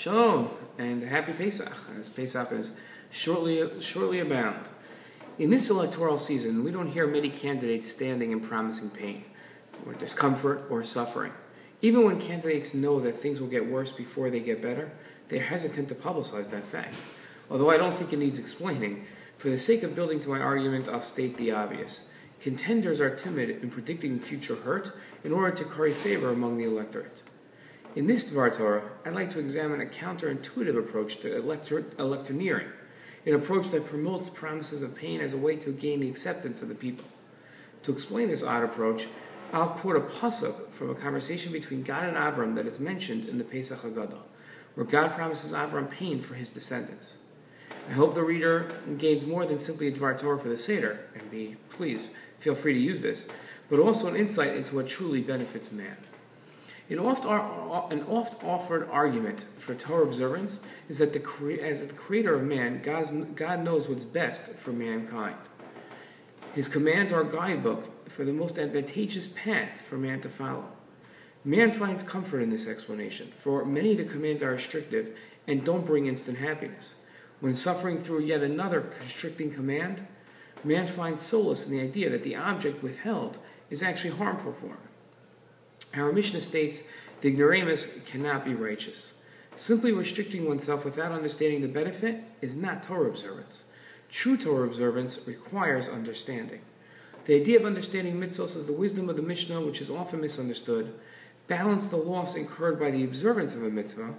Shalom and happy Pesach, as Pesach is shortly abound. In this electoral season, we don't hear many candidates standing and promising pain, or discomfort, or suffering. Even when candidates know that things will get worse before they get better, they're hesitant to publicize that fact. Although I don't think it needs explaining, for the sake of building to my argument, I'll state the obvious. Contenders are timid in predicting future hurt in order to curry favor among the electorate. In this Dvar Torah, I'd like to examine a counterintuitive approach to electioneering, an approach that promotes promises of pain as a way to gain the acceptance of the people. To explain this odd approach, I'll quote a pasuk from a conversation between God and Avram that is mentioned in the Pesach Haggadah, where God promises Avram pain for his descendants. I hope the reader gains more than simply a Dvar Torah for the Seder, and please feel free to use this, but also an insight into what truly benefits man. An oft-offered argument for Torah observance is that as the creator of man, God knows what's best for mankind. His commands are a guidebook for the most advantageous path for man to follow. Man finds comfort in this explanation, for many of the commands are restrictive and don't bring instant happiness. When suffering through yet another constricting command, man finds solace in the idea that the object withheld is actually harmful for him. Our Mishnah states, the ignoramus cannot be righteous. Simply restricting oneself without understanding the benefit is not Torah observance. True Torah observance requires understanding. The idea of understanding mitzvos is the wisdom of the Mishnah, which is often misunderstood. Balance the loss incurred by the observance of a mitzvah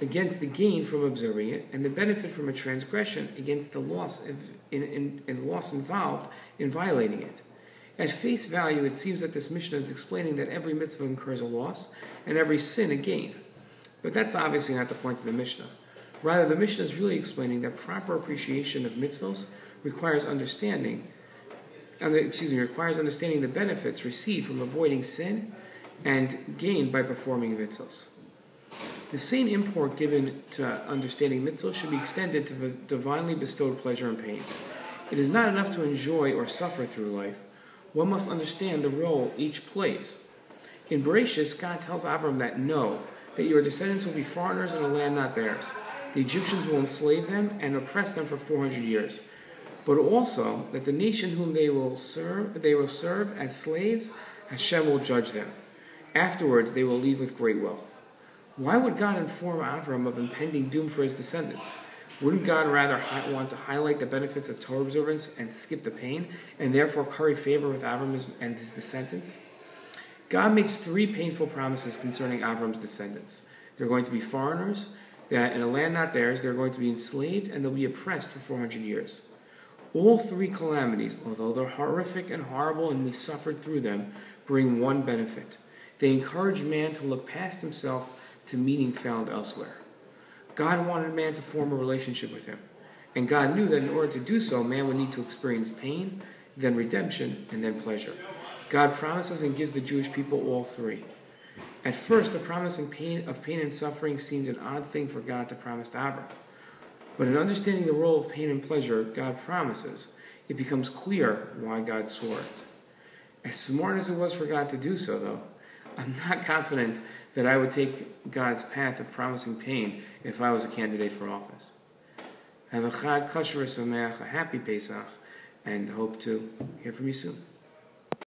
against the gain from observing it, and the benefit from a transgression against the loss involved in violating it. At face value, it seems that this Mishnah is explaining that every mitzvah incurs a loss and every sin a gain. But that's obviously not the point of the Mishnah. Rather, the Mishnah is really explaining that proper appreciation of mitzvahs requires understanding the benefits received from avoiding sin and gained by performing mitzvahs. The same import given to understanding mitzvahs should be extended to the divinely bestowed pleasure and pain. It is not enough to enjoy or suffer through life. One must understand the role each plays. In Bereshis, God tells Avram that your descendants will be foreigners in a land not theirs. The Egyptians will enslave them and oppress them for 400 years. But also that the nation whom they will serve as slaves, Hashem will judge them. Afterwards, they will leave with great wealth. Why would God inform Avram of impending doom for his descendants? Wouldn't God rather want to highlight the benefits of Torah observance and skip the pain, and therefore curry favor with Avram and his descendants? God makes three painful promises concerning Avram's descendants. They're going to be foreigners, that in a land not theirs, they're going to be enslaved, and they'll be oppressed for 400 years. All three calamities, although they're horrific and horrible and we suffered through them, bring one benefit. They encourage man to look past himself to meaning found elsewhere. God wanted man to form a relationship with him, and God knew that in order to do so, man would need to experience pain, then redemption, and then pleasure. God promises and gives the Jewish people all three. At first, the promise of pain and suffering seemed an odd thing for God to promise to Avram. But in understanding the role of pain and pleasure God promises, it becomes clear why God swore it. As smart as it was for God to do so, though, I'm not confident that I would take God's path of promising pain if I was a candidate for office. Have a chag kosher sameach, a happy Pesach, and hope to hear from you soon.